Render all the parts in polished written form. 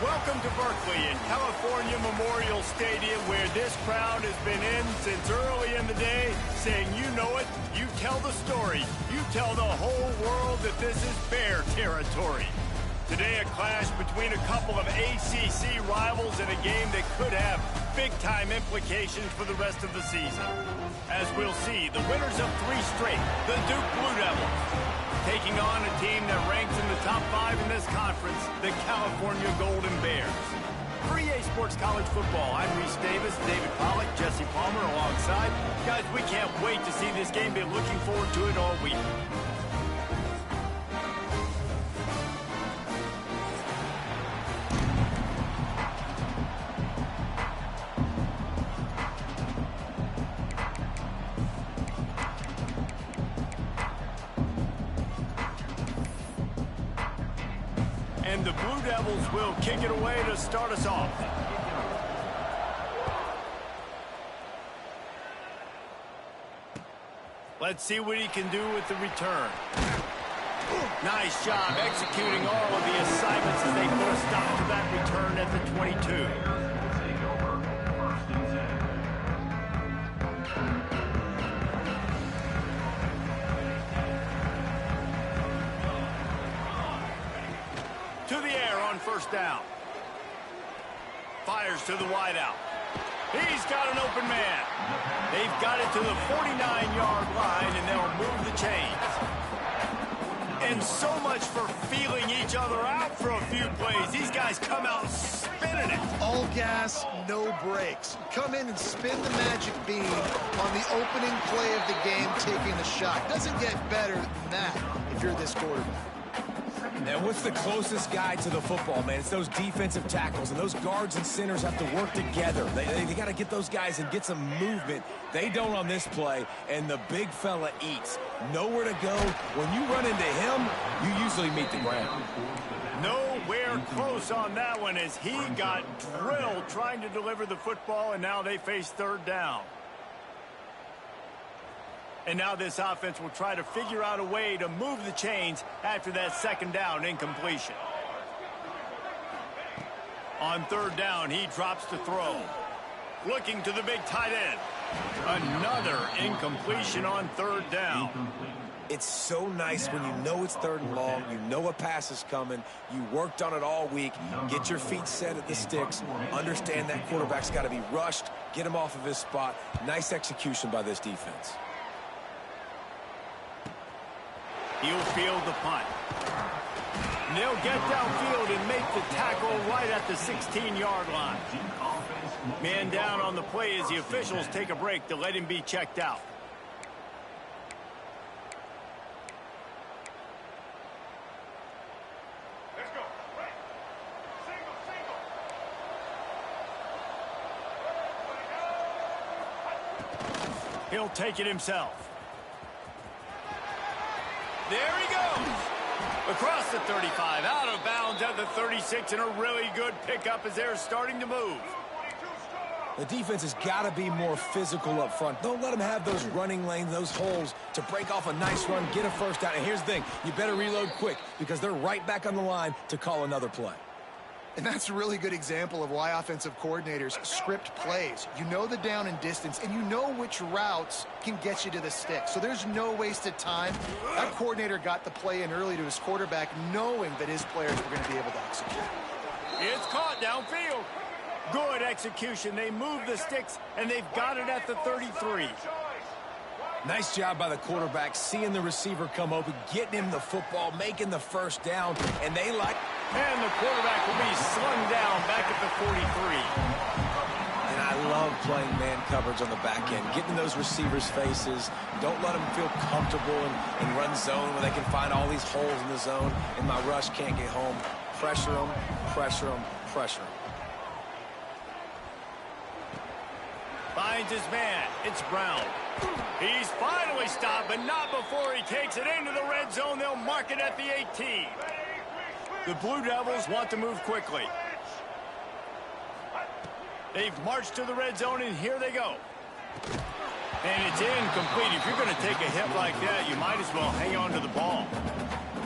Welcome to Berkeley in California Memorial Stadium, where this crowd has been in since early in the day, saying, you know it, you tell the story, you tell the whole world that this is Bear territory. Today, a clash between a couple of ACC rivals in a game that could have big-time implications for the rest of the season. As we'll see, the winners of 3 straight, the Duke Blue Devils, taking on a team that ranks in the top 5 in this conference, the California Golden Bears. For EA Sports College Football, I'm Reese Davis, David Pollack, Jesse Palmer alongside. Guys, we can't wait to see this game. Been looking forward to it all week. And the Blue Devils will kick it away to start us off. Let's see what he can do with the return. Nice job executing all of the assignments as they put a stop to that return at the 22. First down. Fires to the wideout. He's got an open man. They've got it to the 49-yard line, and they'll move the chains. And so much for feeling each other out for a few plays. These guys come out spinning it. All gas, no brakes. Come in and spin the magic bean on the opening play of the game, taking the shot. Doesn't get better than that if you're this quarterback. And what's the closest guy to the football, man? It's those defensive tackles, and those guards and centers have to work together. They got to get those guys and get some movement. They don't on this play, and the big fella eats. Nowhere to go. When you run into him, you usually meet the ground. Nowhere close on that one as he got drilled trying to deliver the football, and now they face third down. And now this offense will try to figure out a way to move the chains after that second down incompletion. On third down, he drops to throw. Looking to the big tight end. Another incompletion on third down. It's so nice when you know it's third and long, you know a pass is coming, you worked on it all week, get your feet set at the sticks, understand that quarterback's got to be rushed, get him off of his spot. Nice execution by this defense. He'll field the punt. They'll get downfield and make the tackle right at the 16-yard line. Man down on the play as the officials take a break to let him be checked out. Let's go. Right. Single. He'll take it himself. There he goes. Across the 35, out of bounds at the 36, and a really good pickup as they're starting to move. The defense has got to be more physical up front. Don't let them have those running lanes, those holes to break off a nice run, get a first down. And here's the thing, you better reload quick because they're right back on the line to call another play. And that's a really good example of why offensive coordinators script plays. You know the down and distance, and you know which routes can get you to the stick. So there's no wasted time. That coordinator got the play in early to his quarterback, knowing that his players were going to be able to execute. It's caught downfield. Good execution. They move the sticks, and they've got it at the 33. Nice job by the quarterback, seeing the receiver come open, getting him the football, making the first down, and they like... And the quarterback will be slung down back at the 43. And I love playing man coverage on the back end, getting in those receivers' faces. Don't let them feel comfortable and run zone where they can find all these holes in the zone, and my rush can't get home. Pressure them, pressure them, pressure them. Finds his man. It's Brown. He's finally stopped, but not before he takes it into the red zone. They'll mark it at the 18. The Blue Devils want to move quickly. They've marched to the red zone, and here they go. And it's incomplete. If you're going to take a hit like that, you might as well hang on to the ball.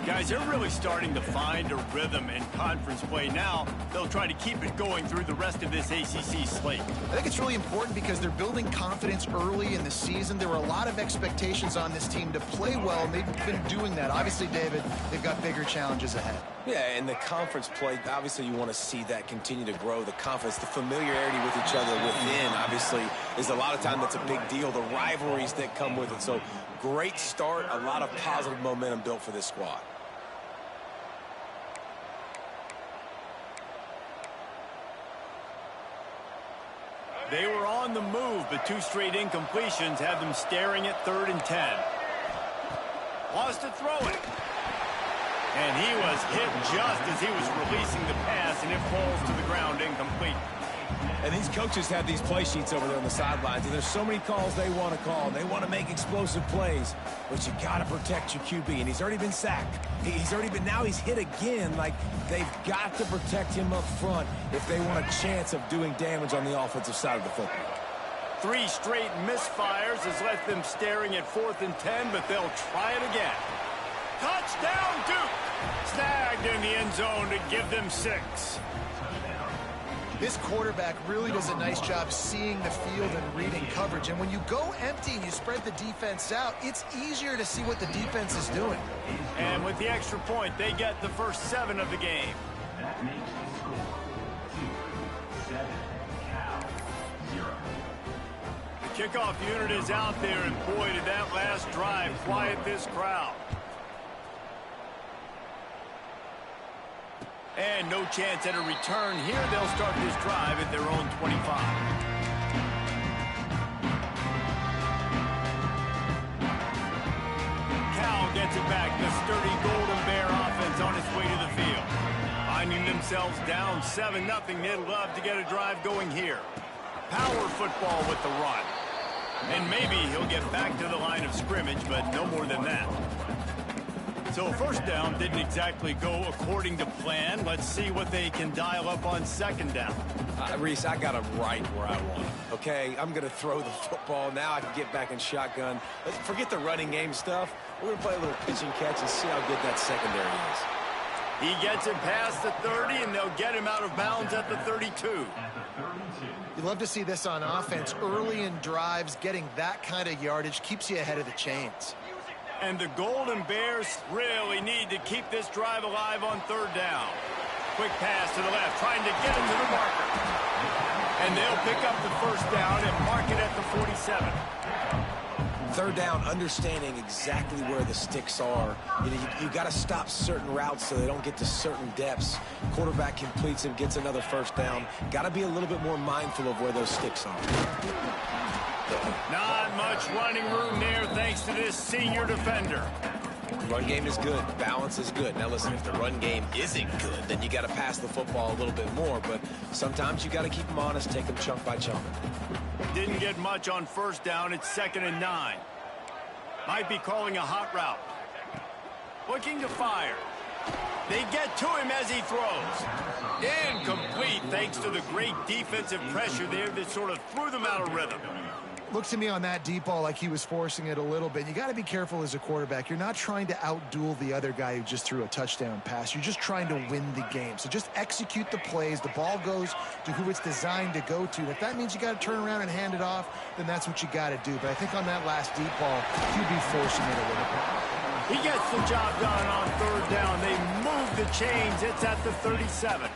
Guys, they're really starting to find a rhythm in conference play now. They'll try to keep it going through the rest of this ACC slate. I think it's really important because they're building confidence early in the season. There were a lot of expectations on this team to play well, and they've been doing that. Obviously, David, they've got bigger challenges ahead. Yeah, and the conference play, obviously you want to see that continue to grow. The confidence, the familiarity with each other within, obviously, is a lot of time that's a big deal. The rivalries that come with it. So, great start, a lot of positive momentum built for this squad. They were on the move, but two straight incompletions have them staring at 3rd and 10. Wants to throw it. And he was hit just as he was releasing the pass, and it falls to the ground incomplete. And these coaches have these play sheets over there on the sidelines, and there's so many calls they want to call. They want to make explosive plays, but you got to protect your QB, and he's already been sacked. Now he's hit again. Like, they've got to protect him up front if they want a chance of doing damage on the offensive side of the football. 3 straight misfires has left them staring at 4th and 10, but they'll try it again. Touchdown, Duke! Snagged in the end zone to give them 6. This quarterback really does a nice job seeing the field and reading coverage. And when you go empty and you spread the defense out, it's easier to see what the defense is doing. And with the extra point, they get the first 7 of the game. That makes the score 2-7 Cal 0. The kickoff unit is out there, and boy, did that last drive quiet this crowd. And no chance at a return here. They'll start this drive at their own 25. Cal gets it back. The sturdy Golden Bear offense on its way to the field. Finding themselves down 7-0. They'd love to get a drive going here. Power football with the run. And maybe he'll get back to the line of scrimmage, but no more than that. So first down didn't exactly go according to plan. Let's see what they can dial up on second down. Reese, I got him right where I want him. Okay, I'm going to throw the football. Now I can get back in shotgun. Let's forget the running game stuff. We're going to play a little pitch and catch and see how good that secondary is. He gets it past the 30, and they'll get him out of bounds at the 32. You love to see this on offense. Early in drives, getting that kind of yardage keeps you ahead of the chains. And the Golden Bears really need to keep this drive alive on third down. Quick pass to the left, trying to get it to the marker. And they'll pick up the first down and mark it at the 47. Third down, understanding exactly where the sticks are. You got to stop certain routes so they don't get to certain depths. Quarterback completes and gets another first down. Got to be a little bit more mindful of where those sticks are. Not much running room there thanks to this senior defender. Run game is good. Balance is good. Now listen, if the run game isn't good, then you got to pass the football a little bit more. But sometimes you got to keep them honest, take them chunk by chunk. Didn't get much on first down. It's 2nd and 9. Might be calling a hot route. Looking to fire. They get to him as he throws. Incomplete thanks to the great defensive pressure there that sort of threw them out of rhythm. Looks to me on that deep ball like he was forcing it a little bit. You got to be careful as a quarterback. You're not trying to outduel the other guy who just threw a touchdown pass. You're just trying to win the game. So just execute the plays. The ball goes to who it's designed to go to. And if that means you got to turn around and hand it off, then that's what you got to do. But I think on that last deep ball, he'd be forcing it a little bit. He gets the job done on third down. They move the chains. It's at the 37.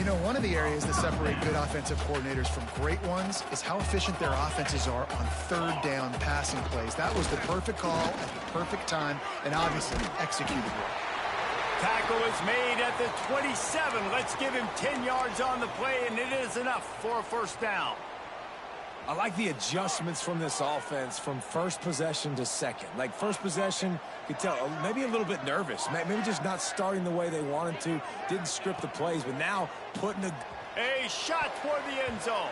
You know, one of the areas that separate good offensive coordinators from great ones is how efficient their offenses are on third down passing plays. That was the perfect call at the perfect time and obviously executed well. Tackle is made at the 27. Let's give him 10 yards on the play, and it is enough for a first down. I like the adjustments from this offense from first possession to second. Like first possession, you could tell maybe a little bit nervous. Maybe just not starting the way they wanted to. Didn't script the plays, but now putting a shot toward the end zone.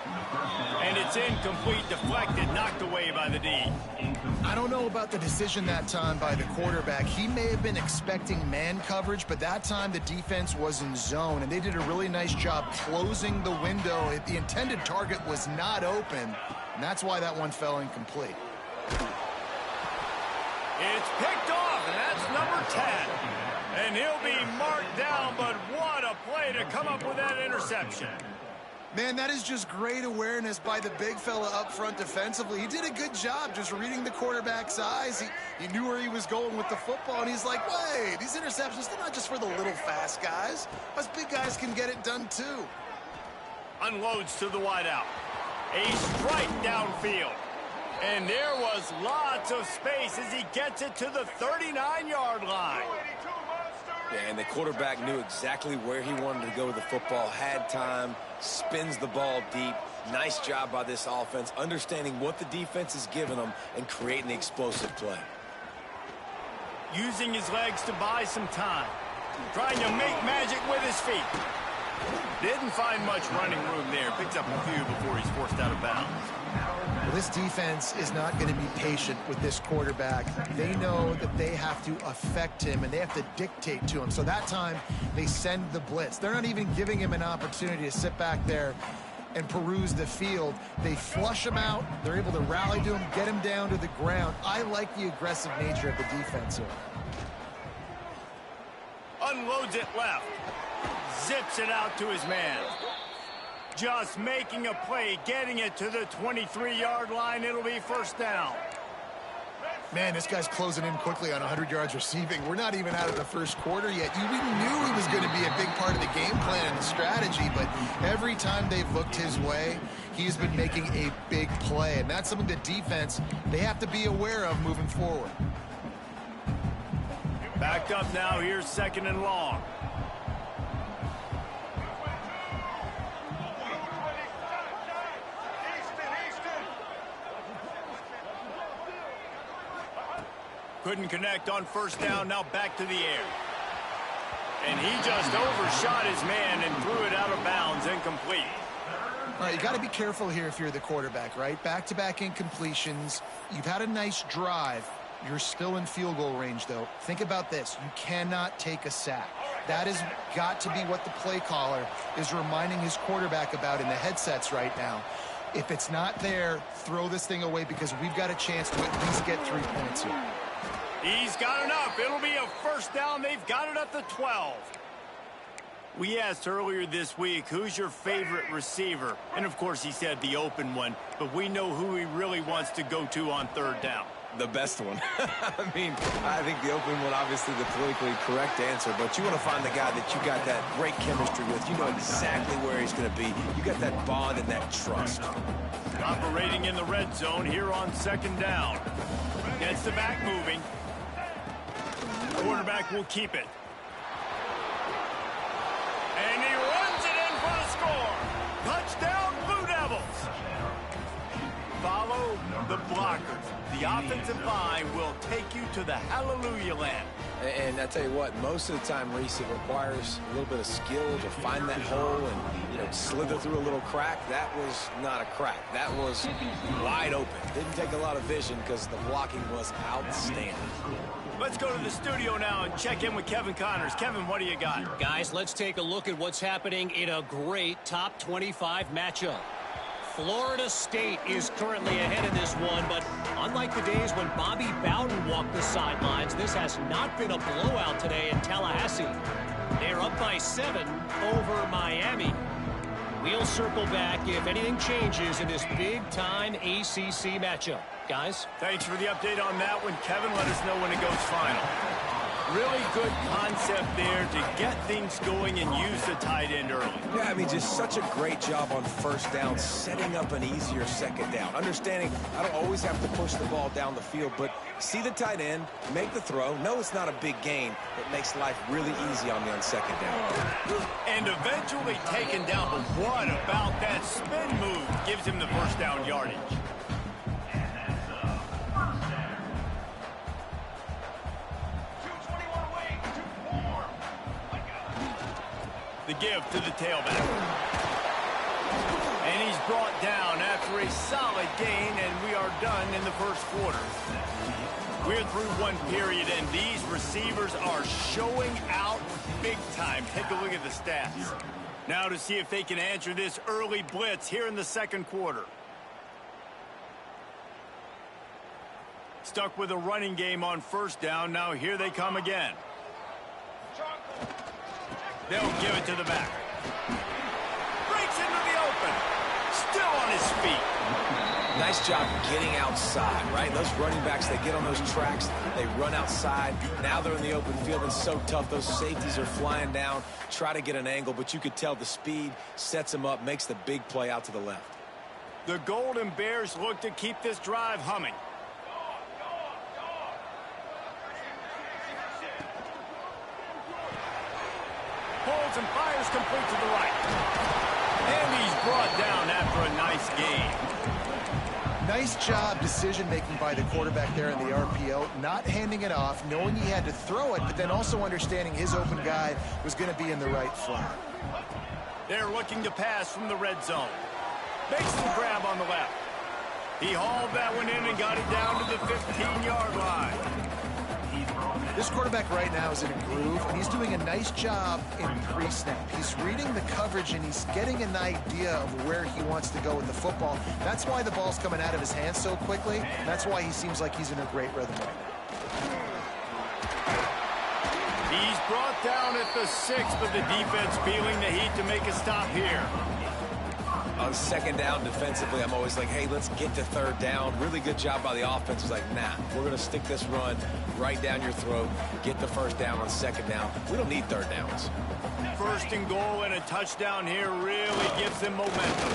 And it's incomplete, deflected, knocked away by the D. I don't know about the decision that time by the quarterback. He may have been expecting man coverage, but that time the defense was in zone, and they did a really nice job closing the window. The intended target was not open, and that's why that one fell incomplete. It's picked off, and that's number 10. And he'll be marked down, but what a play to come up with that interception. Man, that is just great awareness by the big fella up front defensively. He did a good job just reading the quarterback's eyes. He knew where he was going with the football, and he's like, wait, these interceptions, they're not just for the little fast guys. Us big guys can get it done too. Unloads to the wideout. A strike downfield. And there was lots of space as he gets it to the 39-yard line. Yeah, and the quarterback knew exactly where he wanted to go with the football, had time, spins the ball deep. Nice job by this offense, understanding what the defense is giving them and creating the explosive play. Using his legs to buy some time. Trying to make magic with his feet. Didn't find much running room there. Picks up a few before he's forced out of bounds. Well, this defense is not going to be patient with this quarterback. They know that they have to affect him, and they have to dictate to him. So that time, they send the blitz. They're not even giving him an opportunity to sit back there and peruse the field. They flush him out. They're able to rally to him, get him down to the ground. I like the aggressive nature of the defense here. Unloads it left. Zips it out to his man. Just making a play, getting it to the 23-yard line. It'll be first down. Man, this guy's closing in quickly on 100 yards receiving. We're not even out of the first quarter yet. We knew he was going to be a big part of the game plan and the strategy, but every time they've looked his way, he's been making a big play, and that's something the defense, they have to be aware of moving forward. Backed up now. Here's second and long. Couldn't connect on first down. Now back to the air. And he just overshot his man and threw it out of bounds, incomplete. All right, you got to be careful here if you're the quarterback, right? Back-to-back incompletions. You've had a nice drive. You're still in field goal range, though. Think about this. You cannot take a sack. That has got to be what the play caller is reminding his quarterback about in the headsets right now. If it's not there, throw this thing away because we've got a chance to at least get 3 points here. He's got enough. It'll be a first down. They've got it at the 12. We asked earlier this week, who's your favorite receiver? And, of course, he said the open one. But we know who he really wants to go to on third down. The best one. I mean, I think the open one, obviously the politically correct answer, but you want to find the guy that you got that great chemistry with. You know exactly where he's going to be. You got that bond and that trust. Operating in the red zone here on second down. Gets the back moving. Quarterback will keep it. And he runs it in for the score. Touchdown, Blue Devils. Follow the blockers. The offensive line will take you to the hallelujah land. And I tell you what, most of the time, Reese, it requires a little bit of skill to find that hole and slither through a little crack. That was not a crack. That was wide open. Didn't take a lot of vision because the blocking was outstanding. Let's go to the studio now and check in with Kevin Connors. Kevin, what do you got? Guys, let's take a look at what's happening in a great top 25 matchup. Florida State is currently ahead of this one, but unlike the days when Bobby Bowden walked the sidelines, this has not been a blowout today in Tallahassee. They're up by 7 over Miami. We'll circle back if anything changes in this big-time ACC matchup. Guys? Thanks for the update on that one, Kevin. Let us know when it goes final. Really good concept there to get things going and use the tight end early. Yeah, I mean, just such a great job on first down, setting up an easier second down. Understanding I don't always have to push the ball down the field, but see the tight end, make the throw. No, it's not a big gain. It makes life really easy on me on second down. And eventually taken down, but what about that spin move? Gives him the first down yardage. The give to the tailback. And he's brought down after a solid gain, and we are done in the first quarter. We're through one period, and these receivers are showing out big time. Take a look at the stats. Now to see if they can answer this early blitz here in the second quarter. Stuck with a running game on first down. Now here they come again. They'll give it to the back. Breaks into the open. Still on his feet. Nice job getting outside, right? Those running backs, they get on those tracks, they run outside. Now they're in the open field, and so tough. Those safeties are flying down, try to get an angle, but you could tell the speed sets them up, makes the big play out to the left. The Golden Bears look to keep this drive humming. Holds and fires complete to the right. And he's brought down after a nice gain. Nice job decision-making by the quarterback there in the RPO, not handing it off, knowing he had to throw it, but then also understanding his open guy was going to be in the right flat. They're looking to pass from the red zone. Makes the grab on the left. He hauled that one in and got it down to the 15-yard line. This quarterback right now is in a groove, and he's doing a nice job in pre-snap. He's reading the coverage, and he's getting an idea of where he wants to go with the football. That's why the ball's coming out of his hands so quickly. That's why he seems like he's in a great rhythm right now. He's brought down at the 6, but the defense feeling the heat to make a stop here. On second down defensively, I'm always like, hey, let's get to third down. Really good job by the offense. It's like, nah, we're going to stick this run right down your throat, get the first down on second down. We don't need third downs. First and goal and a touchdown here really gives them momentum.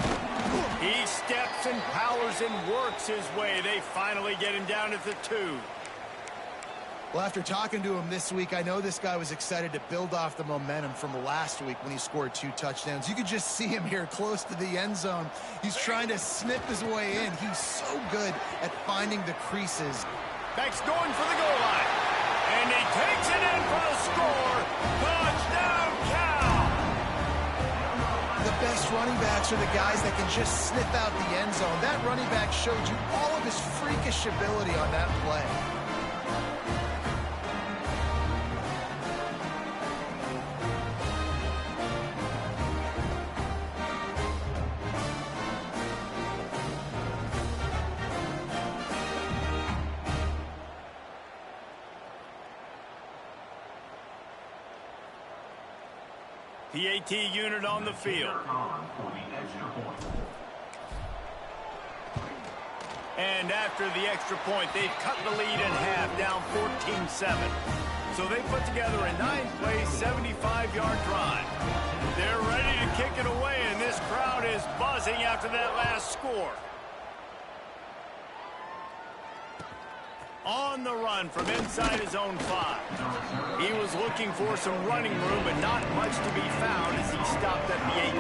He steps and powers and works his way. They finally get him down at the 2. Well, after talking to him this week, I know this guy was excited to build off the momentum from last week when he scored 2 touchdowns. You could just see him here close to the end zone. He's trying to snip his way in. He's so good at finding the creases. Beck's going for the goal line. And he takes it in for a score. Touchdown, Cal! The best running backs are the guys that can just snip out the end zone. That running back showed you all of his freakish ability on that play. PAT unit on the field. And after the extra point, they've cut the lead in half, down 14-7. So they put together a 9-play, 75-yard drive. They're ready to kick it away, and this crowd is buzzing after that last score. On the run from inside his own 5. He was looking for some running room, but not much to be found as he stopped at the 18.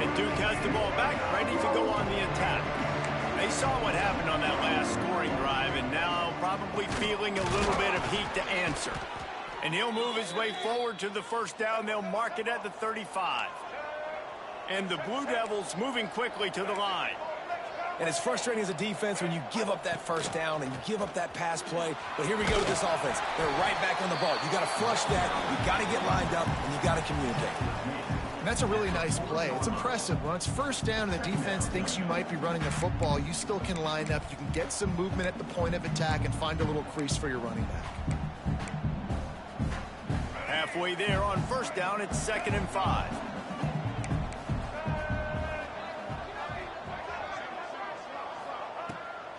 And Duke has the ball back, ready to go on the attack. They saw what happened on that last scoring drive, and now probably feeling a little bit of heat to answer. And he'll move his way forward to the first down. They'll mark it at the 35. And the Blue Devils moving quickly to the line. And it's frustrating as a defense when you give up that first down and you give up that pass play. But here we go with this offense. They're right back on the ball. You got to flush that. You got to get lined up, and you got to communicate. And that's a really nice play. It's impressive. When it's first down and the defense thinks you might be running the football, you still can line up. You can get some movement at the point of attack and find a little crease for your running back. Halfway there on first down, it's 2nd and 5.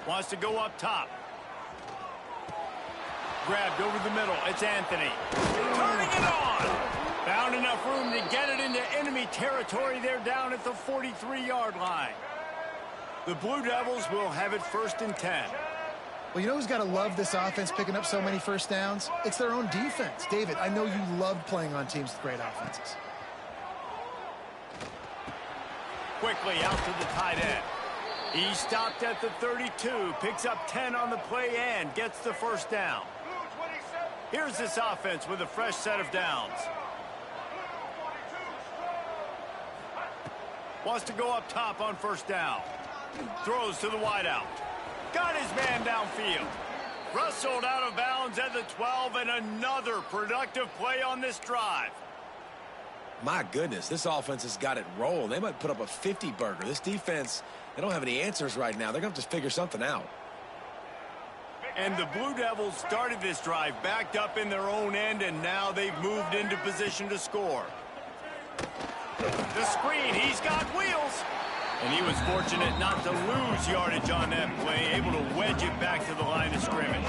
Wants to go up top. Grabbed over the middle. It's Anthony. Turning it on. Found enough room to get it into enemy territory. They're down at the 43-yard line. The Blue Devils will have it 1st and 10. Well, you know who's got to love this offense picking up so many first downs? It's their own defense. David, I know you love playing on teams with great offenses. Quickly out to the tight end. He stopped at the 32, picks up 10 on the play and gets the first down. Here's this offense with a fresh set of downs. Wants to go up top on first down. Throws to the wideout. Got his man downfield. Wrestled out of bounds at the 12, and another productive play on this drive. My goodness, this offense has got it rolling. They might put up a 50-burger. This defense, they don't have any answers right now. They're going to have to figure something out. And the Blue Devils started this drive backed up in their own end, and now they've moved into position to score. The screen, he's got wheels. And he was fortunate not to lose yardage on that play, able to wedge it back to the line of scrimmage.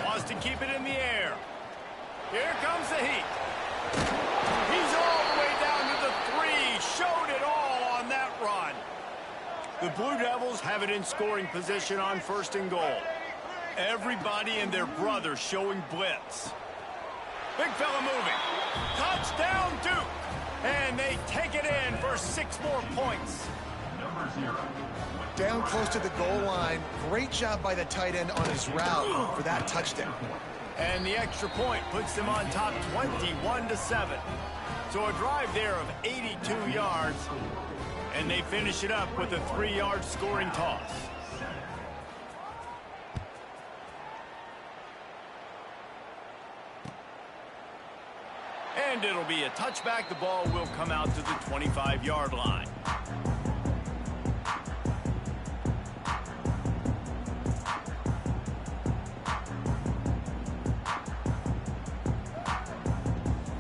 Wants to keep it in the air. Here comes the heat. He's all the way down to the 3. Showed it all on that run. The Blue Devils have it in scoring position on 1st and goal. Everybody and their brother showing blitz. Big fella moving. Touchdown, Duke. And they take it in for 6 more points. Number 0. Down close to the goal line. Great job by the tight end on his route for that touchdown. And the extra point puts them on top 21-7. So a drive there of 82 yards. And they finish it up with a 3-yard scoring toss. And it'll be a touchback. The ball will come out to the 25-yard line.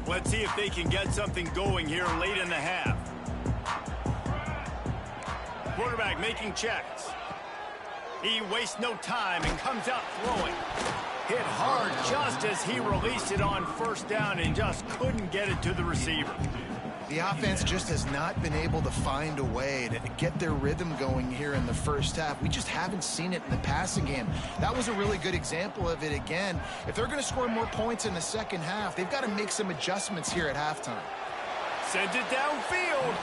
Let's see if they can get something going here late in the half. Quarterback making checks. He wastes no time and comes out throwing. Hit hard just as he released it on first down and just couldn't get it to the receiver. The offense just has not been able to find a way to get their rhythm going here in the first half. We just haven't seen it in the passing game. That was a really good example of it again. If they're going to score more points in the second half, they've got to make some adjustments here at halftime. Sends it downfield.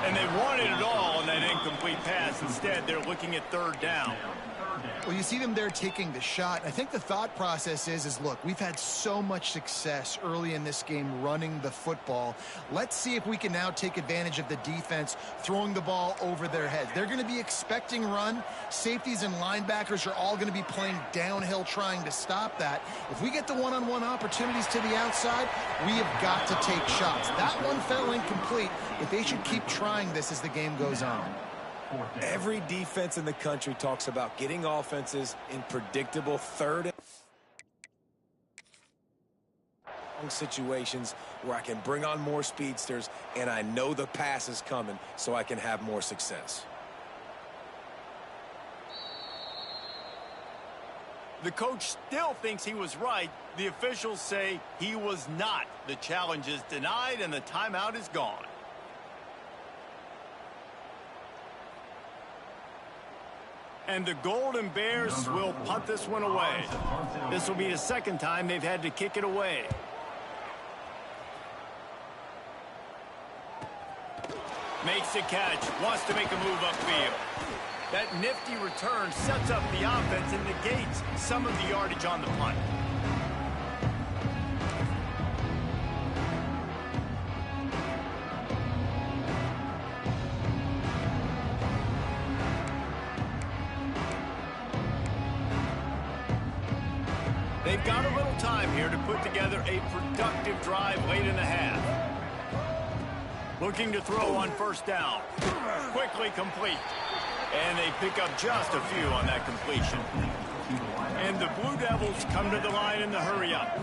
And they wanted it all on that incomplete pass. Instead, they're looking at 3rd down. Well, you see them there taking the shot. I think the thought process is look, we've had so much success early in this game running the football. Let's see if we can now take advantage of the defense throwing the ball over their heads. They're going to be expecting run. Safeties and linebackers are all going to be playing downhill trying to stop that. If we get the one-on-one opportunities to the outside, we have got to take shots. That one fell incomplete, but they should keep trying this as the game goes on. Every defense in the country talks about getting offenses in predictable 3rd and situations where I can bring on more speedsters and I know the pass is coming so I can have more success. The coach still thinks he was right. The officials say he was not. The challenge is denied and the timeout is gone. And the Golden Bears will punt this one away. This will be the 2nd time they've had to kick it away. Makes the catch, wants to make a move upfield. That nifty return sets up the offense and negates some of the yardage on the punt. They've got a little time here to put together a productive drive late in the half. Looking to throw on first down. Quickly complete. And they pick up just a few on that completion. And the Blue Devils come to the line in the hurry-up.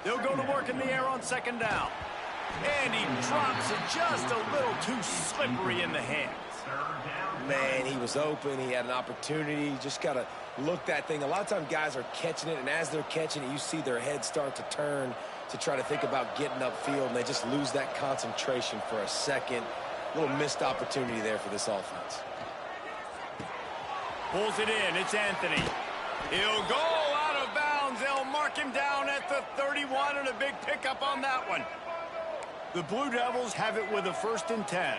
They'll go to work in the air on second down. And he drops it just a little too slippery in the hands. Man, he was open. He had an opportunity. You just got to look that thing. A lot of times guys are catching it, and as they're catching it, you see their head start to turn to try to think about getting upfield, and they just lose that concentration for a second. A little missed opportunity there for this offense. Pulls it in. It's Anthony. He'll go out of bounds. They'll mark him down at the 31, and a big pickup on that one. The Blue Devils have it with a 1st and 10.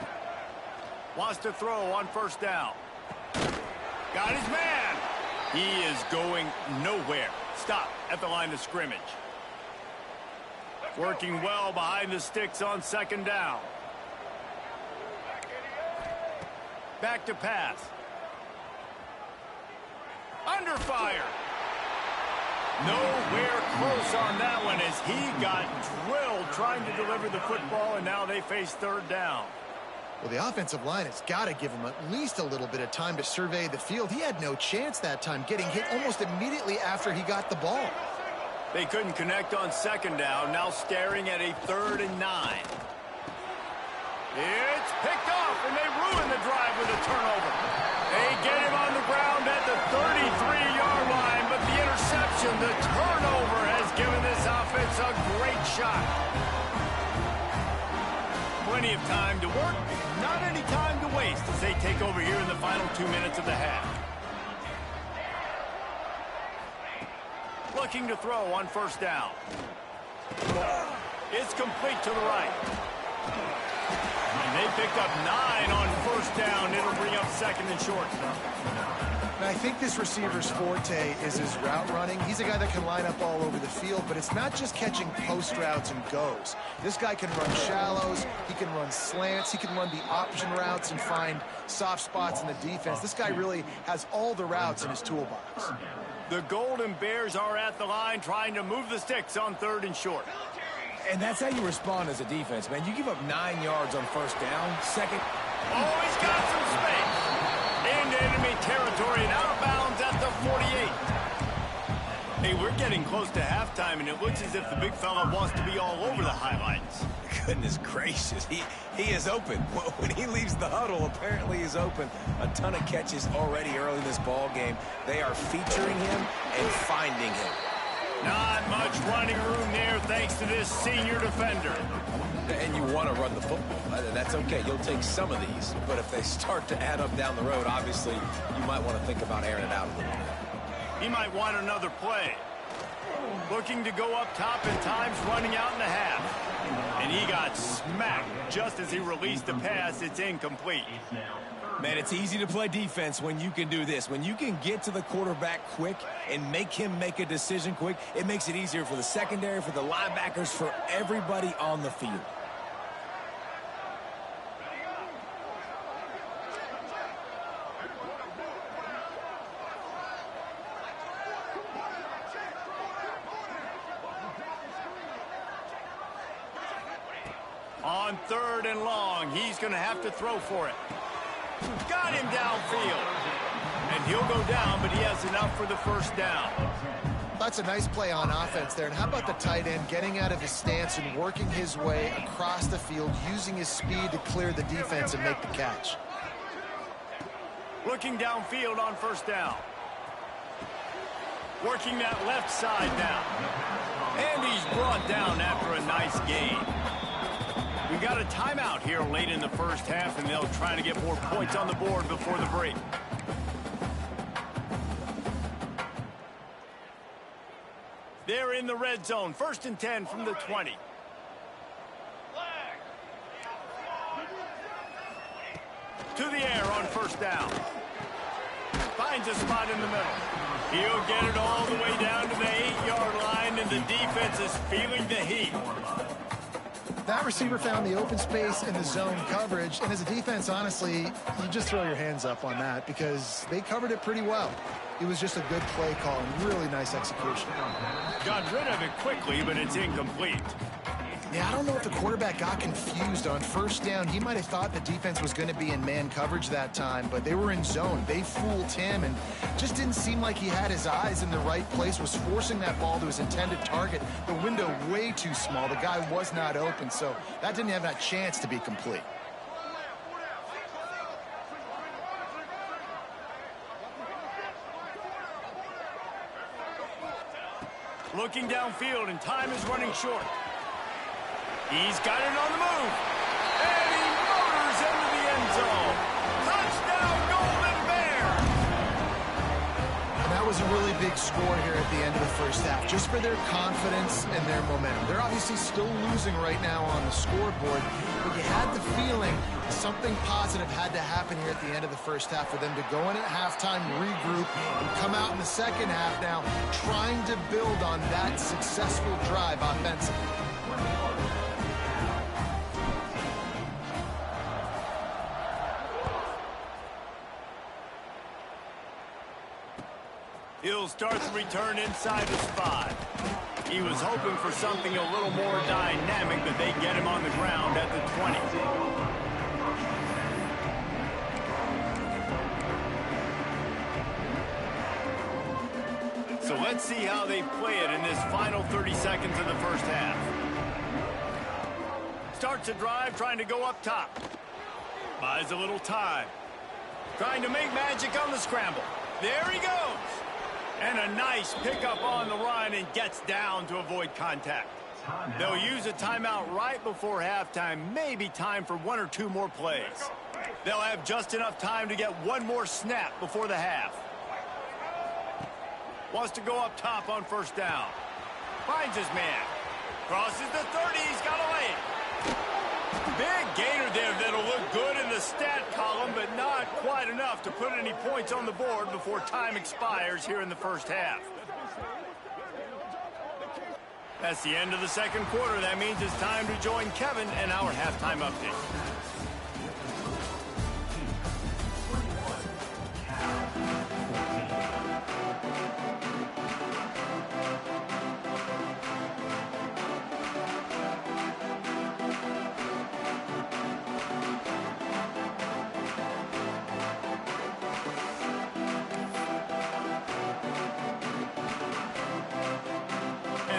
Wants to throw on first down. Got his man. He is going nowhere. Stop at the line of scrimmage. Working well behind the sticks on second down. Back to pass. Under fire. Nowhere close on that one as he got drilled trying to deliver the football, and now they face 3rd down. Well, the offensive line has got to give him at least a little bit of time to survey the field. He had no chance that time, getting hit almost immediately after he got the ball. They couldn't connect on second down, now staring at a 3rd and 9. It's picked off, and they ruin the drive with a turnover. They get him on the ground at the 33-yard line, but the interception, the turnover, has given this offense a great shot. Plenty of time to work, not any time to waste as they take over here in the final 2 minutes of the half. Looking to throw on first down. It's complete to the right. And they picked up 9 on first down. It'll bring up 2nd and short. And I think this receiver's forte is his route running. He's a guy that can line up all over the field, but it's not just catching post routes and goes. This guy can run shallows, he can run slants, he can run the option routes and find soft spots in the defense. This guy really has all the routes in his toolbox. The Golden Bears are at the line trying to move the sticks on 3rd and short. And that's how you respond as a defense, man. You give up 9 yards on first down, second. Oh, he's got some space. Into enemy territory and out of bounds at the 48. Hey, we're getting close to halftime, and it looks as if the big fella wants to be all over the highlights. Goodness gracious, he is open. When he leaves the huddle, apparently he's open. A ton of catches already early in this ball game. They are featuring him and finding him. Not much running room there thanks to this senior defender. And you want to run the football. That's okay. You'll take some of these. But if they start to add up down the road, obviously, you might want to think about airing it out a little bit. He might want another play. Looking to go up top and time's running out in the half. And he got smacked just as he released the pass. It's incomplete. Man, it's easy to play defense when you can do this. When you can get to the quarterback quick and make him make a decision quick, it makes it easier for the secondary, for the linebackers, for everybody on the field. On 3rd and long, he's going to have to throw for it. Got him downfield. And he'll go down, but he has enough for the first down. That's a nice play on offense there. And how about the tight end getting out of his stance and working his way across the field, using his speed to clear the defense and make the catch. Looking downfield on first down. Working that left side now. And he's brought down after a nice gain. We got a timeout here late in the first half, and they'll try to get more points on the board before the break. They're in the red zone. 1st and 10 from the 20. To the air on first down. Finds a spot in the middle. He'll get it all the way down to the 8-yard line, and the defense is feeling the heat. That receiver found the open space in the zone coverage, and as a defense, honestly, you just throw your hands up on that because they covered it pretty well. It was just a good play call and really nice execution. Got rid of it quickly, but it's incomplete. Yeah, I don't know if the quarterback got confused on first down. He might have thought the defense was going to be in man coverage that time, but they were in zone. They fooled him and just didn't seem like he had his eyes in the right place, was forcing that ball to his intended target. The window way too small. The guy was not open, so that didn't have that chance to be complete. Looking downfield, and time is running short. He's got it on the move. And he motors into the end zone. Touchdown, Golden Bears! And that was a really big score here at the end of the first half, just for their confidence and their momentum. They're obviously still losing right now on the scoreboard, but you had the feeling something positive had to happen here at the end of the first half for them to go in at halftime, regroup, and come out in the second half now trying to build on that successful drive offensively. He'll start the return inside his 5. He was hoping for something a little more dynamic, but they get him on the ground at the 20. So let's see how they play it in this final 30 seconds of the first half. Starts a drive trying to go up top. Buys a little time. Trying to make magic on the scramble. There he goes. And a nice pickup on the run and gets down to avoid contact. They'll use a timeout right before halftime. Maybe time for 1 or 2 more plays. They'll have just enough time to get 1 more snap before the half. Wants to go up top on first down. Finds his man. Crosses the 30. He's got a lane. Big gainer there that'll look good in the stat column, but not quite enough to put any points on the board before time expires here in the first half. That's the end of the second quarter. That means it's time to join Kevin and our halftime update.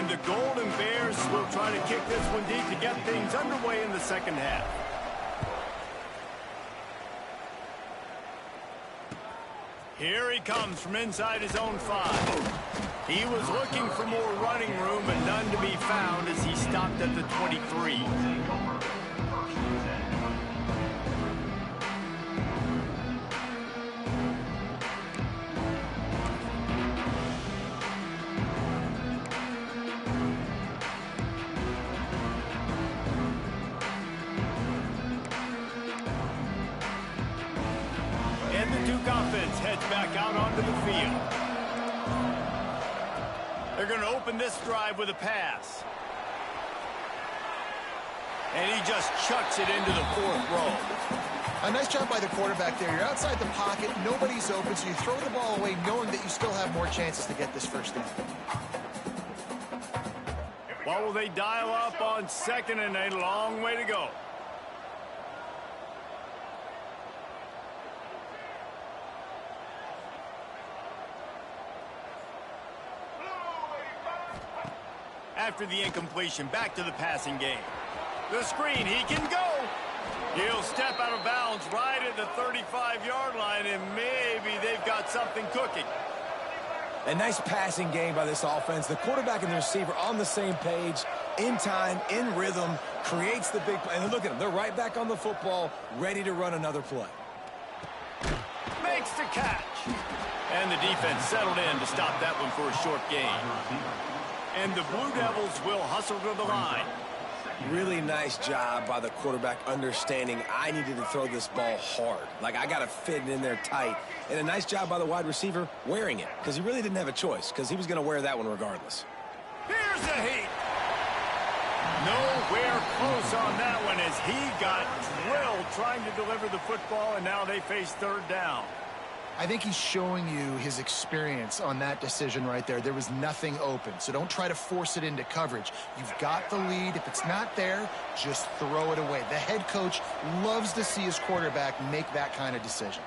The Golden Bears will try to kick this one deep to get things underway in the second half. Here he comes from inside his own 5. He was looking for more running room, but none to be found as he stopped at the 23. Offense heads back out onto the field. They're going to open this drive with a pass. And he just chucks it into the 4th row. A nice job by the quarterback there. You're outside the pocket, nobody's open, so you throw the ball away knowing that you still have more chances to get this first down. What will they dial up on 2nd and a long way to go? After the incompletion, back to the passing game. The screen, he can go. He'll step out of bounds right at the 35-yard line, and maybe they've got something cooking. A nice passing game by this offense. The quarterback and the receiver on the same page, in time, in rhythm, creates the big play. And look at them. They're right back on the football, ready to run another play. Makes the catch. And the defense settled in to stop that one for a short gain. And the Blue Devils will hustle to the line. Really nice job by the quarterback understanding I needed to throw this ball hard. Like, I got to fit it in there tight. And a nice job by the wide receiver wearing it, because he really didn't have a choice, because he was going to wear that one regardless. Here's the heat. Nowhere close on that one as he got drilled trying to deliver the football, and now they face 3rd down. I think he's showing you his experience on that decision right there. There was nothing open, so don't try to force it into coverage. You've got the lead. If it's not there, just throw it away. The head coach loves to see his quarterback make that kind of decision.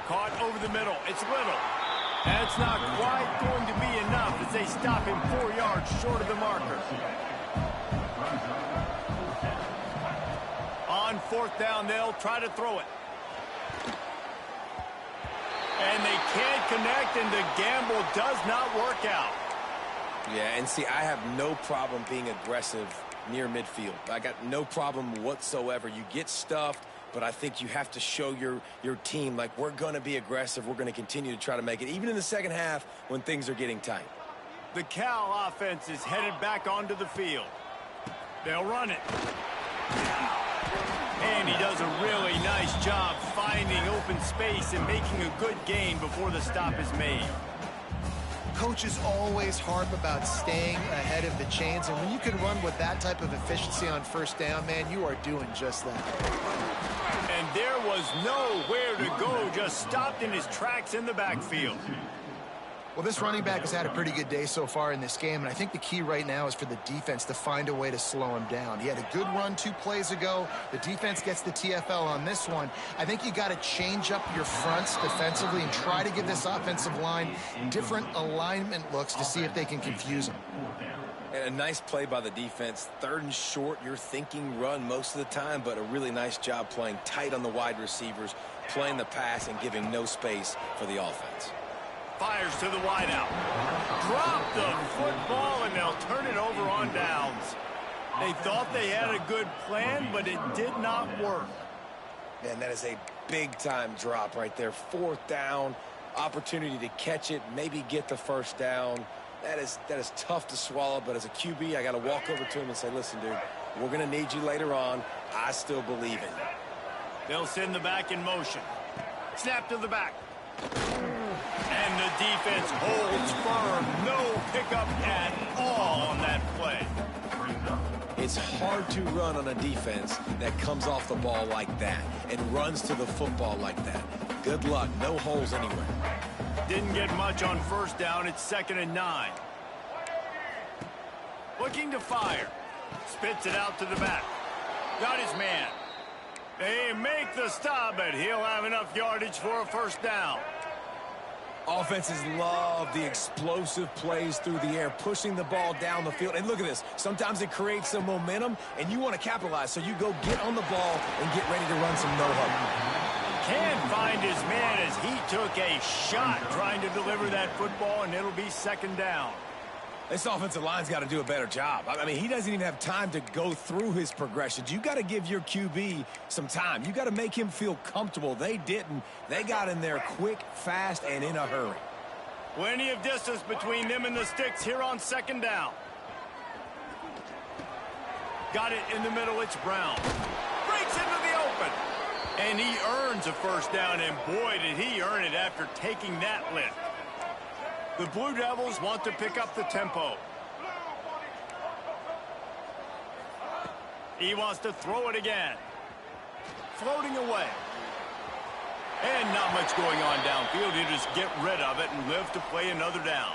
Caught over the middle. It's Little. That's not quite going to be enough as they stop him 4 yards short of the marker. On fourth down, they'll try to throw it. And they can't connect, and the gamble does not work out. Yeah, and see, I have no problem being aggressive near midfield. I got no problem whatsoever. You get stuffed, but I think you have to show your team, like, we're going to be aggressive. We're going to continue to try to make it, even in the second half when things are getting tight. The Cal offense is headed back onto the field. They'll run it. And he does a really nice job finding open space and making a good gain before the stop is made. Coaches always harp about staying ahead of the chains, and when you can run with that type of efficiency on first down, man, you are doing just that. And there was nowhere to go, just stopped in his tracks in the backfield. Well, this running back has had a pretty good day so far in this game, and I think the key right now is for the defense to find a way to slow him down. He had a good run 2 plays ago. The defense gets the TFL on this one. I think you got to change up your fronts defensively and try to give this offensive line different alignment looks to see if they can confuse him. And a nice play by the defense. 3rd and short, you're thinking run most of the time, but a really nice job playing tight on the wide receivers, playing the pass and giving no space for the offense. Fires to the wideout. Drop the football, and they'll turn it over on downs. They thought they had a good plan, but it did not work. Man, that is a big-time drop right there. 4th down, opportunity to catch it, maybe get the first down. That is tough to swallow, but as a QB, I got to walk over to him and say, listen, dude, we're going to need you later on. I still believe in you. They'll send the back in motion. Snap to the back. And the defense holds firm. No pickup at all on that play. It's hard to run on a defense that comes off the ball like that and runs to the football like that. Good luck. No holes anywhere. Didn't get much on first down. It's 2nd and 9. Looking to fire. Spits it out to the back. Got his man. They make the stop, but he'll have enough yardage for a first down. Offenses love the explosive plays through the air, pushing the ball down the field. And look at this. Sometimes it creates some momentum, and you want to capitalize. So you go get on the ball and get ready to run some no-huddle. Can't find his man as he took a shot trying to deliver that football, and it'll be 2nd down. This offensive line's got to do a better job. I mean, he doesn't even have time to go through his progressions. You got to give your QB some time. You got to make him feel comfortable. They didn't. They got in there quick, fast, and in a hurry. Plenty of distance between them and the sticks here on 2nd down. Got it in the middle. It's Brown. Breaks into the open. And he earns a first down, and boy, did he earn it after taking that lift. The Blue Devils want to pick up the tempo. He wants to throw it again. Floating away. And not much going on downfield. He'll just get rid of it and live to play another down.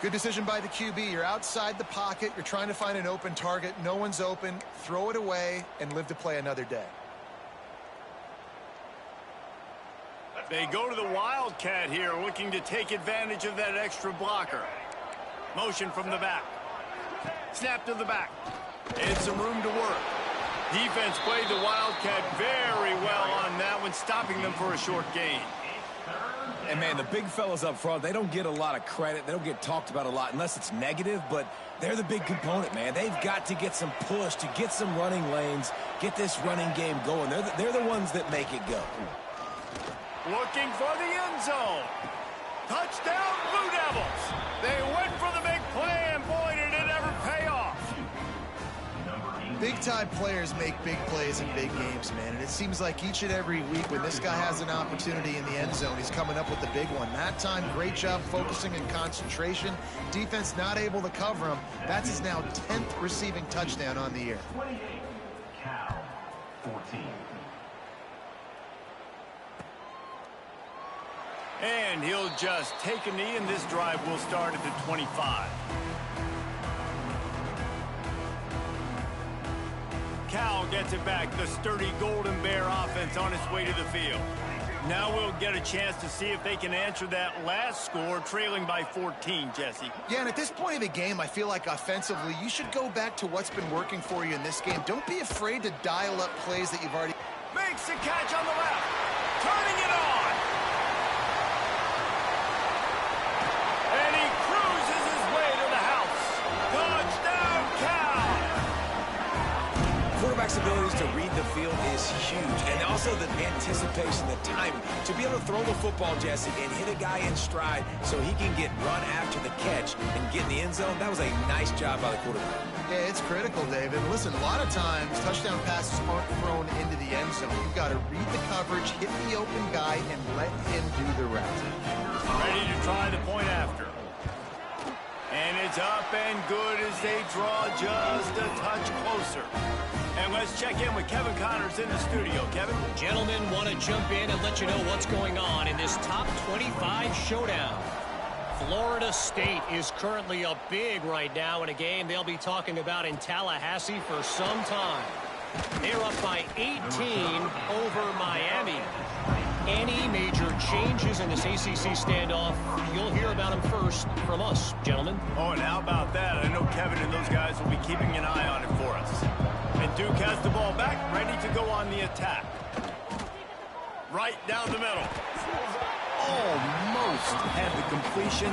Good decision by the QB. You're outside the pocket. You're trying to find an open target. No one's open. Throw it away and live to play another day. They go to the Wildcat here, looking to take advantage of that extra blocker. Motion from the back. Snap to the back. And some room to work. Defense played the Wildcat very well on that one, stopping them for a short gain. And, man, the big fellas up front, they don't get a lot of credit. They don't get talked about a lot unless it's negative, but they're the big component, man. They've got to get some push, to get some running lanes, get this running game going. They're the ones that make it go. Looking for the end zone. Touchdown, Blue Devils. They went for the big play, and boy, did it ever pay off. Big-time players make big plays in big games, man. And it seems like each and every week when this guy has an opportunity in the end zone, he's coming up with the big one. That time, great job focusing and concentration. Defense not able to cover him. That's his now 10th receiving touchdown on the year. 28, Cal, 14. And he'll just take a knee, and this drive will start at the 25. Cal gets it back. The sturdy Golden Bear offense on its way to the field. Now we'll get a chance to see if they can answer that last score, trailing by 14, Jesse. Yeah, and at this point of the game, I feel like offensively, you should go back to what's been working for you in this game. Don't be afraid to dial up plays that you've already... Makes the catch on the left. Turning it on. And he cruises his way to the house. Touchdown, Cal. Quarterback's abilities to read the field is huge, and also the anticipation, the timing. To be able to throw the football, Jesse, and hit a guy in stride so he can get run after the catch and get in the end zone, that was a nice job by the quarterback. Yeah, it's critical, David. Listen, a lot of times, touchdown passes aren't thrown into the end zone. You've got to read the coverage, hit the open guy, and let him do the rest. Ready to try the point after. And it's up and good as they draw just a touch closer. And let's check in with Kevin Connors in the studio. Kevin? Gentlemen, want to jump in and let you know what's going on in this top 25 showdown. Florida State is currently up big right now in a game they'll be talking about in Tallahassee for some time. They're up by 18 over Miami. Any major changes in this ACC standoff, you'll hear about them first from us, gentlemen. Oh, and how about that? I know Kevin and those guys will be keeping an eye on it for us. And Duke has the ball back, ready to go on the attack. Right down the middle. Almost had the completion,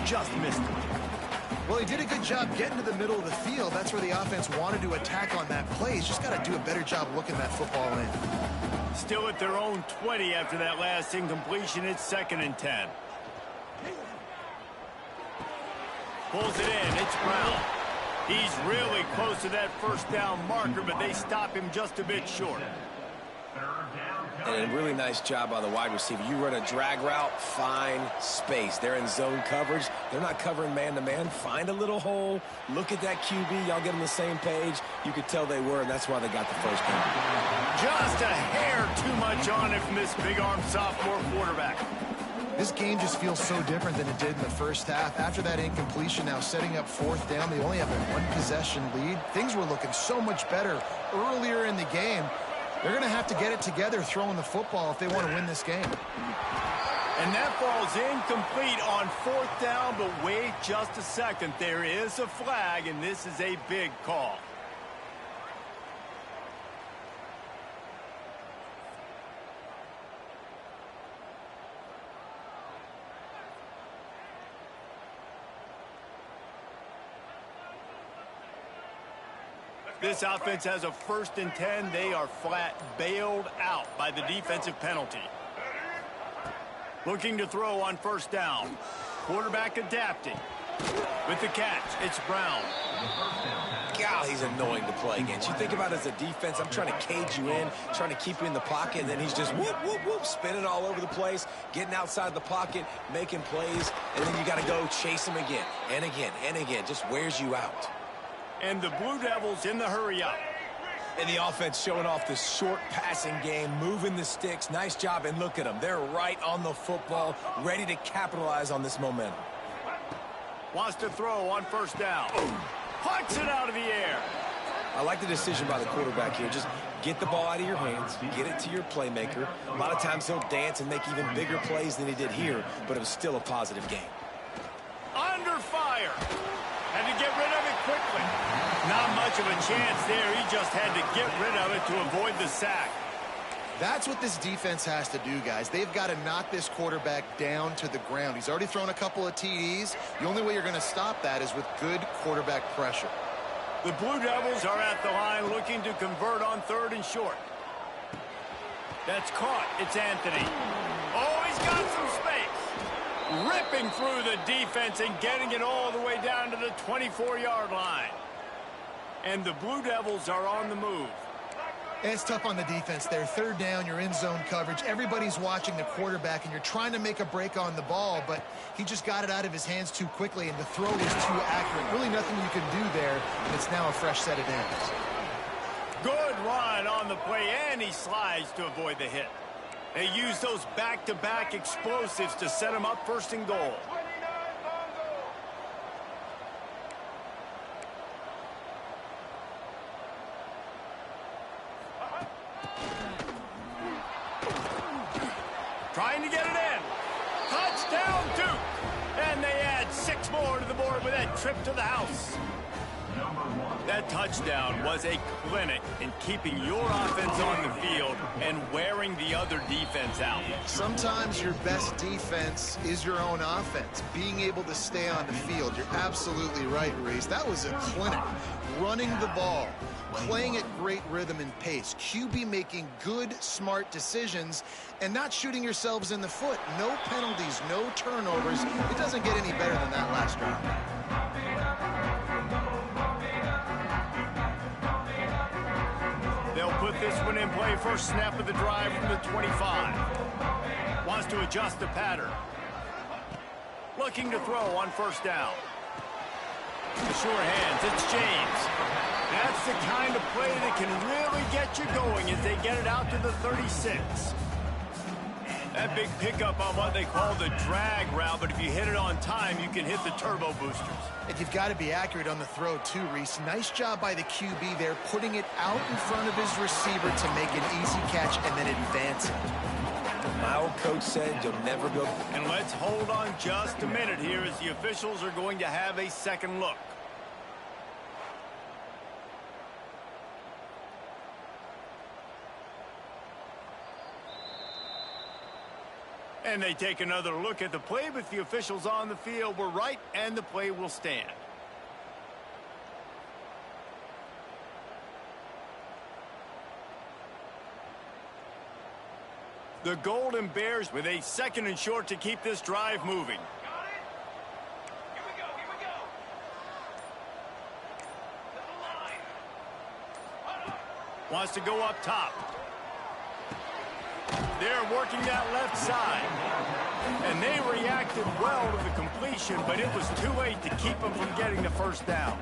just missed it. Well, he did a good job getting to the middle of the field. That's where the offense wanted to attack on that play. He's just got to do a better job looking that football in. Still at their own 20 after that last incompletion. It's 2nd and 10. Pulls it in. It's Brown. He's really close to that first down marker, but they stop him just a bit short. And a really nice job by the wide receiver. You run a drag route, find space. They're in zone coverage. They're not covering man-to-man. Find a little hole. Look at that QB. Y'all get on the same page. You could tell they were, and that's why they got the first down. Just a hair too much on it from this big-arm sophomore quarterback. This game just feels so different than it did in the first half. After that incompletion, now setting up 4th down, they only have a 1-possession lead. Things were looking so much better earlier in the game. They're going to have to get it together throwing the football if they want to win this game. And that falls incomplete on 4th down, but wait just a second. There is a flag, and this is a big call. This offense has a 1st and 10. They are flat bailed out by the defensive penalty. Looking to throw on 1st down. Quarterback adapting. With the catch, it's Brown. God, he's annoying to play against. You think about it as a defense, I'm trying to cage you in, trying to keep you in the pocket, and then he's just whoop, whoop, whoop, spinning all over the place, getting outside the pocket, making plays, and then you got to go chase him again and again and again. Just wears you out. And the Blue Devils in the hurry-up. And the offense showing off the short passing game, moving the sticks. Nice job, and look at them. They're right on the football, ready to capitalize on this momentum. Wants to throw on 1st down. Punts it out of the air. I like the decision by the quarterback here. Just get the ball out of your hands, get it to your playmaker. A lot of times he'll dance and make even bigger plays than he did here, but it was still a positive game. Under fire. Had to get rid of it quickly. Not much of a chance there. He just had to get rid of it to avoid the sack. That's what this defense has to do, guys. They've got to knock this quarterback down to the ground. He's already thrown a couple of TDs. The only way you're going to stop that is with good quarterback pressure. The Blue Devils are at the line looking to convert on 3rd and short. That's caught. It's Anthony. Oh, he's got some space. Ripping through the defense and getting it all the way down to the 24-yard line. And the Blue Devils are on the move. It's tough on the defense there. 3rd down, you're in zone coverage. Everybody's watching the quarterback, and you're trying to make a break on the ball, but he just got it out of his hands too quickly, and the throw was too accurate. Really nothing you can do there, and it's now a fresh set of downs. Good run on the play, and he slides to avoid the hit. They use those back-to-back explosives to set them up first and goal. Trying to get it in. Touchdown, Duke. And they add 6 more to the board with that trip to the house. That touchdown was a clinic in keeping your offense on the field and wearing the other defense out. Sometimes your best defense is your own offense, being able to stay on the field. You're absolutely right, Reese. That was a clinic. Running the ball, playing at great rhythm and pace, QB making good, smart decisions, and not shooting yourselves in the foot. No penalties, no turnovers. It doesn't get any better than that last drive. They'll put this one in play first snap of the drive from the 25. Wants to adjust the pattern. Looking to throw on first down. The sure hands, it's James. That's the kind of play that can really get you going as they get it out to the 36. That big pickup on what they call the drag route, but if you hit it on time, you can hit the turbo boosters. And you've got to be accurate on the throw too, Reese. Nice job by the QB there, putting it out in front of his receiver to make an easy catch and then advancing. My old coach said you'll never go. And let's hold on just a minute here as the officials are going to have a second look. And they take another look at the play, but the officials on the field were right, and the play will stand. The Golden Bears with a second and short to keep this drive moving. Got it. Here we go. Here we go. To the line. Wants to go up top. They're working that left side. And they reacted well to the completion, but it was too late to keep them from getting the first down.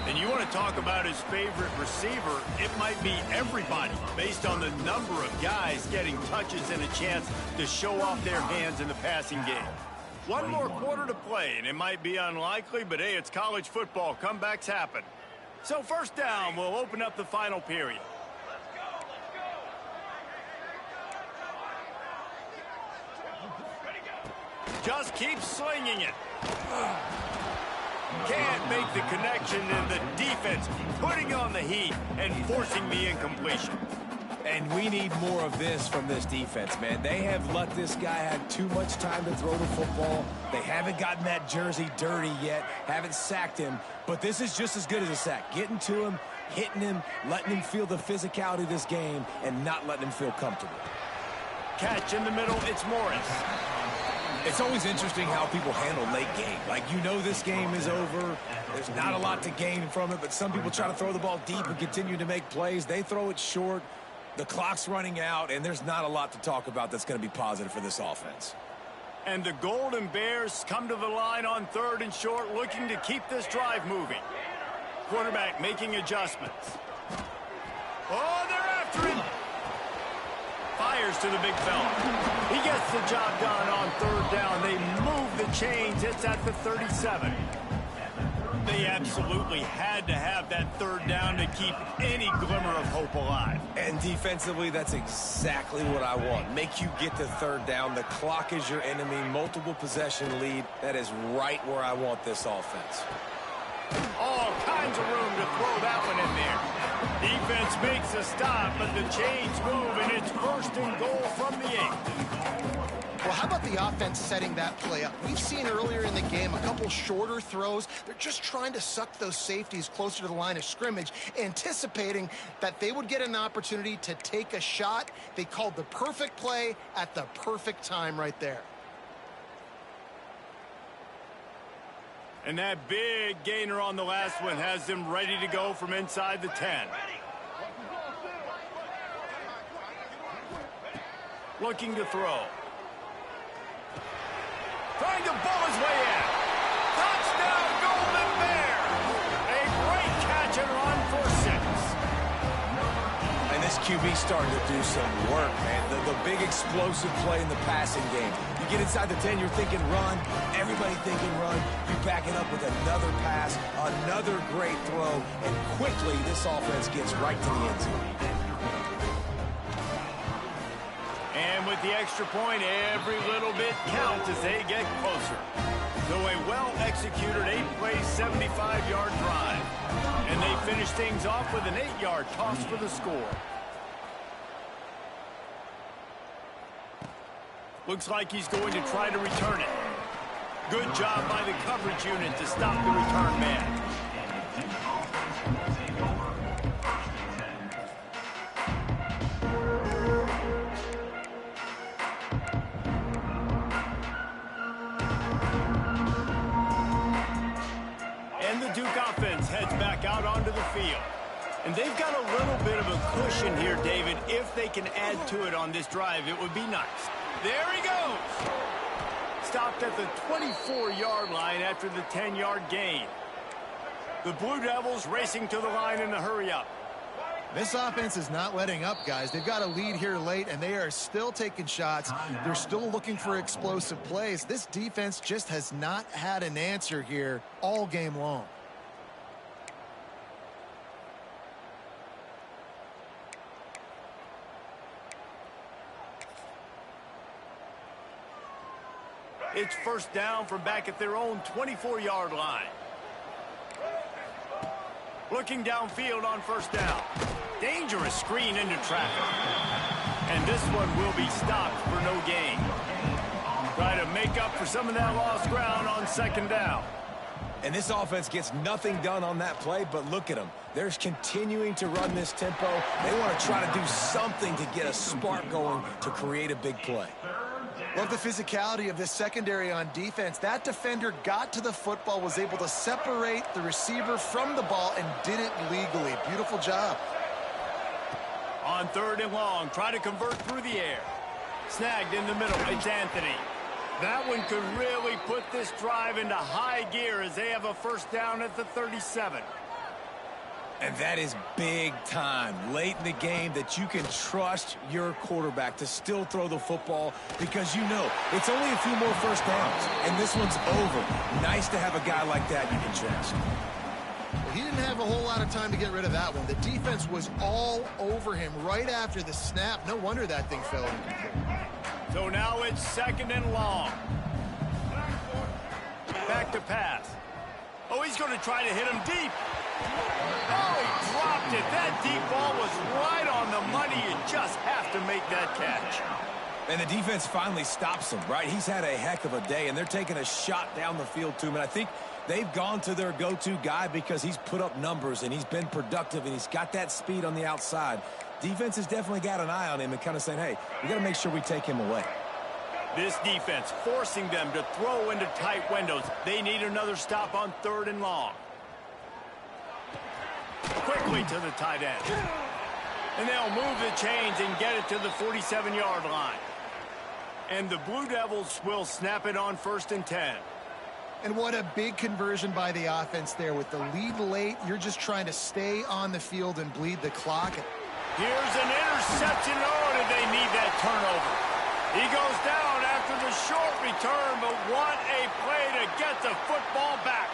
And you want to talk about his favorite receiver, it might be everybody based on the number of guys getting touches and a chance to show off their hands in the passing game. One more quarter to play, and it might be unlikely, but hey, it's college football. Comebacks happen. So first down will open up the final period. Just keep slinging it. Can't make the connection, and the defense putting on the heat and forcing the incompletion. And we need more of this from this defense, man. They have let this guy have too much time to throw the football. They haven't gotten that jersey dirty yet, haven't sacked him. But this is just as good as a sack. Getting to him, hitting him, letting him feel the physicality of this game, and not letting him feel comfortable. Catch in the middle, it's Morris. It's always interesting how people handle late game. Like, you know this game is over. There's not a lot to gain from it, but some people try to throw the ball deep and continue to make plays. They throw it short. The clock's running out, and there's not a lot to talk about that's going to be positive for this offense. And the Golden Bears come to the line on third and short, looking to keep this drive moving. Quarterback making adjustments. Oh, they're after him. Fires to the big fella. He gets the job done on third down. They move the chains. It's at the 37. They absolutely had to have that third down to keep any glimmer of hope alive. And defensively, that's exactly what I want. Make you get to third down. The clock is your enemy. Multiple possession lead. That is right where I want this offense. All kinds of room to throw that one in there. Defense makes a stop, but the chains move, and it's first and goal from the 8. Well, how about the offense setting that play up? We've seen earlier in the game a couple shorter throws. They're just trying to suck those safeties closer to the line of scrimmage, anticipating that they would get an opportunity to take a shot. They called the perfect play at the perfect time right there. And that big gainer on the last one has them ready to go from inside the 10. Looking to throw. Trying to bull his way in. Touchdown, Golden Bears! A great catch and run for 6. QB's starting to do some work, man. The big explosive play in the passing game. You get inside the 10, you're thinking run. Everybody thinking run. You back it up with another pass, another great throw, and quickly this offense gets right to the end zone. And with the extra point, every little bit counts as they get closer. So a well-executed 8-play, 75-yard drive. And they finish things off with an 8-yard toss for the score. Looks like he's going to try to return it. Good job by the coverage unit to stop the return man. And the Duke offense heads back out onto the field. And they've got a little bit of a cushion here, David. If they can add to it on this drive, it would be nice. There he goes. Stopped at the 24-yard line after the 10-yard gain. The Blue Devils racing to the line in a hurry-up. This offense is not letting up, guys. They've got a lead here late, and they are still taking shots. They're still looking for explosive plays. This defense just has not had an answer here all game long. It's first down from back at their own 24-yard line. Looking downfield on first down. Dangerous screen into traffic. And this one will be stopped for no gain. Try to make up for some of that lost ground on second down. And this offense gets nothing done on that play, but look at them. They're continuing to run this tempo. They want to try to do something to get a spark going to create a big play. Love the physicality of this secondary on defense. That defender got to the football, was able to separate the receiver from the ball, and did it legally. Beautiful job. On third and long, try to convert through the air. Snagged in the middle. It's Anthony. That one could really put this drive into high gear as they have a first down at the 37. And that is big time late in the game that you can trust your quarterback to still throw the football, because you know it's only a few more first downs, and this one's over. Nice to have a guy like that you can trust. Well, he didn't have a whole lot of time to get rid of that one. The defense was all over him right after the snap. No wonder that thing fell incomplete. So now it's second and long. Back to pass. Oh, he's going to try to hit him deep. Oh, he dropped it. That deep ball was right on the money. You just have to make that catch. And the defense finally stops him, right? He's had a heck of a day, and they're taking a shot down the field to him. And I think they've gone to their go-to guy because he's put up numbers, and he's been productive, and he's got that speed on the outside. Defense has definitely got an eye on him and kind of saying, hey, we got to make sure we take him away. This defense forcing them to throw into tight windows. They need another stop on third and long. Quickly to the tight end. And they'll move the chains and get it to the 47-yard line. And the Blue Devils will snap it on first and 10. And what a big conversion by the offense there. With the lead late, you're just trying to stay on the field and bleed the clock. Here's an interception. Oh, did they need that turnover? He goes down after the short return, but what a play to get the football back.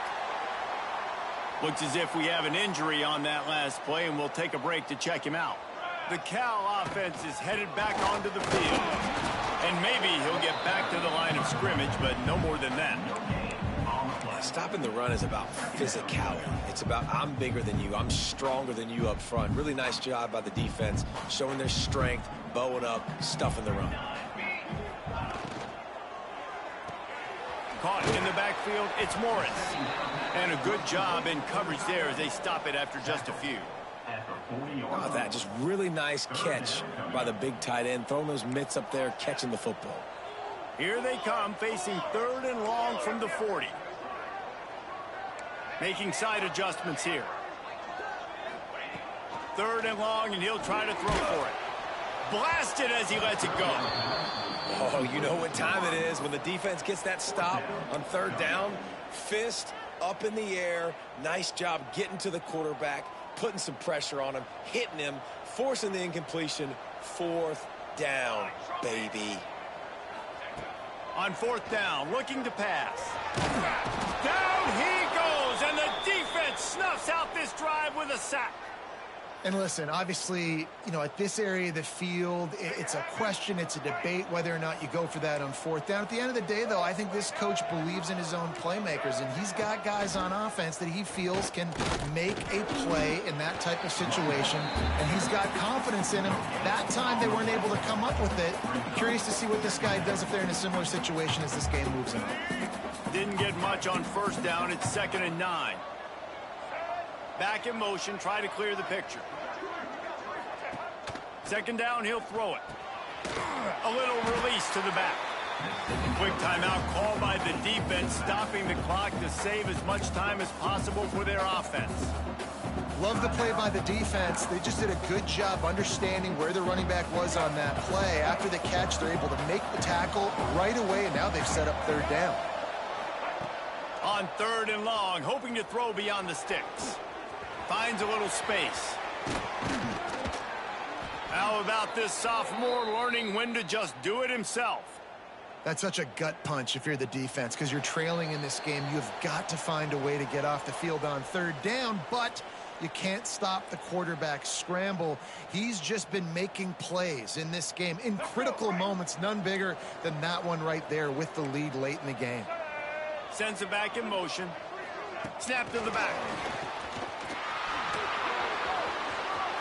Looks as if we have an injury on that last play, and we'll take a break to check him out. The Cal offense is headed back onto the field. And maybe he'll get back to the line of scrimmage, but no more than that. Stopping the run is about physicality. It's about I'm bigger than you. I'm stronger than you up front. Really nice job by the defense, showing their strength, bowing up, stuffing the run. Caught in the backfield, it's Morris. And a good job in coverage there as they stop it after just a few. How about that? Just really nice catch by the big tight end, throwing those mitts up there, catching the football. Here they come, facing third and long from the 40. Making side adjustments here. Third and long, and he'll try to throw for it. Blasted as he lets it go. Oh, you know what time it is when the defense gets that stop on third down. Fist up in the air. Nice job getting to the quarterback, putting some pressure on him, hitting him, forcing the incompletion. 4th down, baby. On 4th down, looking to pass. Down he goes, and the defense snuffs out this drive with a sack. And listen, obviously, you know, at this area of the field, it's a question, it's a debate whether or not you go for that on 4th down. At the end of the day, though, I think this coach believes in his own playmakers, and he's got guys on offense that he feels can make a play in that type of situation, and he's got confidence in him. That time they weren't able to come up with it. I'm curious to see what this guy does if they're in a similar situation as this game moves on. Didn't get much on 1st down. It's 2nd and 9. Back in motion, try to clear the picture. 2nd down, he'll throw it. A little release to the back. Quick timeout called by the defense, stopping the clock to save as much time as possible for their offense. Love the play by the defense. They just did a good job understanding where the running back was on that play. After the catch, they're able to make the tackle right away, and now they've set up 3rd down. On 3rd and long, hoping to throw beyond the sticks. Finds a little space. How about this sophomore learning when to just do it himself? That's such a gut punch if you're the defense, because you're trailing in this game. You've got to find a way to get off the field on 3rd down, but you can't stop the quarterback scramble. He's just been making plays in this game in critical moments, none bigger than that one right there with the lead late in the game. Sends it back in motion. Snap to the back.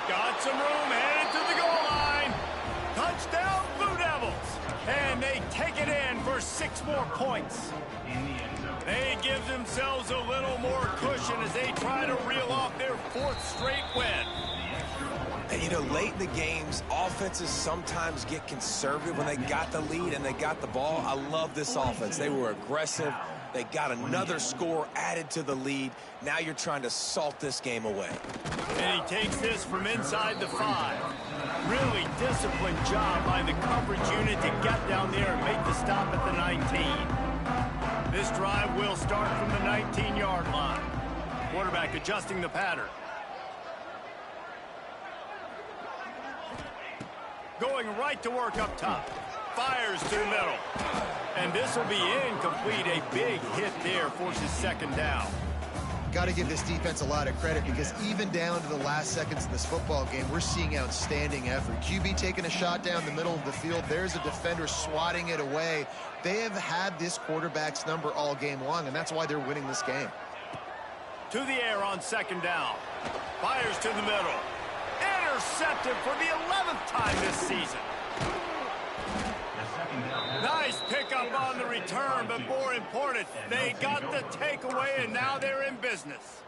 Got some room, headed to the goal line. Touchdown, Blue Devils. And they take it in for 6 more points. They give themselves a little more cushion as they try to reel off their 4th straight win. And, you know, late in the games, offenses sometimes get conservative when they got the lead and they got the ball. I love this offense. They were aggressive. They got another score added to the lead. Now you're trying to salt this game away. And he takes this from inside the 5. Really disciplined job by the coverage unit to get down there and make the stop at the 19. This drive will start from the 19-yard line. Quarterback adjusting the pattern. Going right to work up top. Fires to the middle. And this will be incomplete. A big hit there forces 2nd down. Got to give this defense a lot of credit, because even down to the last seconds of this football game, we're seeing outstanding effort. QB taking a shot down the middle of the field. There's a defender swatting it away. They have had this quarterback's number all game long, and that's why they're winning this game. To the air on 2nd down. Fires to the middle. Intercepted for the 11th time this season. Nice pickup on the return, but more important, they got the takeaway, and now they're in business.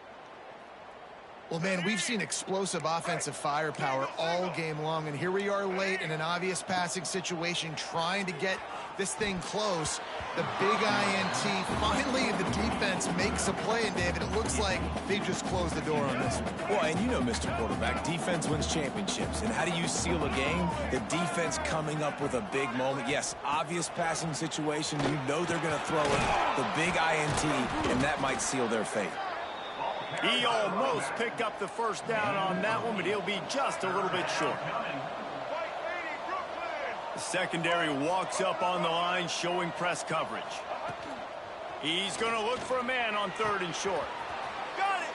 Well, man, we've seen explosive offensive firepower all game long, and here we are late in an obvious passing situation trying to get this thing close. The big INT, finally the defense makes a play, and David, it looks like they've just closed the door on this one. Well, and you know, Mr. Quarterback, defense wins championships. And how do you seal a game? The defense coming up with a big moment. Yes, obvious passing situation. You know they're going to throw it. The big INT, and that might seal their fate. He almost picked up the 1st down on that one, but he'll be just a little bit short. The secondary walks up on the line, showing press coverage. He's going to look for a man on 3rd and short. Got it!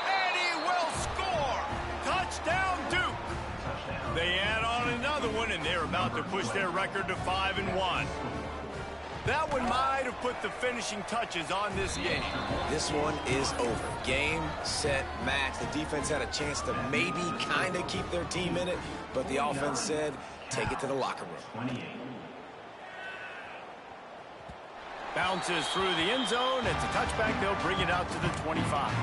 And he will score! Touchdown, Duke! They add on another one, and they're about to push their record to 5-1. That one might have put the finishing touches on this game. This one is over. Game, set, match. The defense had a chance to maybe kind of keep their team in it, but the offense said, take it to the locker room. Bounces through the end zone. It's a touchback. They'll bring it out to the 25.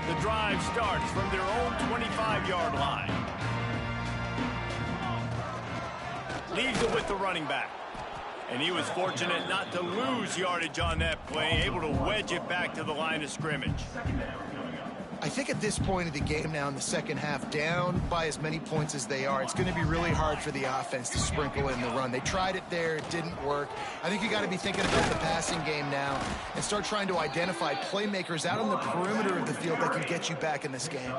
The drive starts from their own 25-yard line. Leaves it with the running back. And he was fortunate not to lose yardage on that play, able to wedge it back to the line of scrimmage. I I think at this point of the game now in the second half, down by as many points as they are, it's going to be really hard for the offense to sprinkle in the run. They tried it there. It didn't work. I think you got to be thinking about the passing game now and start trying to identify playmakers out on the perimeter of the field that can get you back in this game.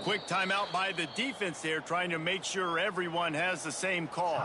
Quick timeout by the defense there, trying to make sure everyone has the same call.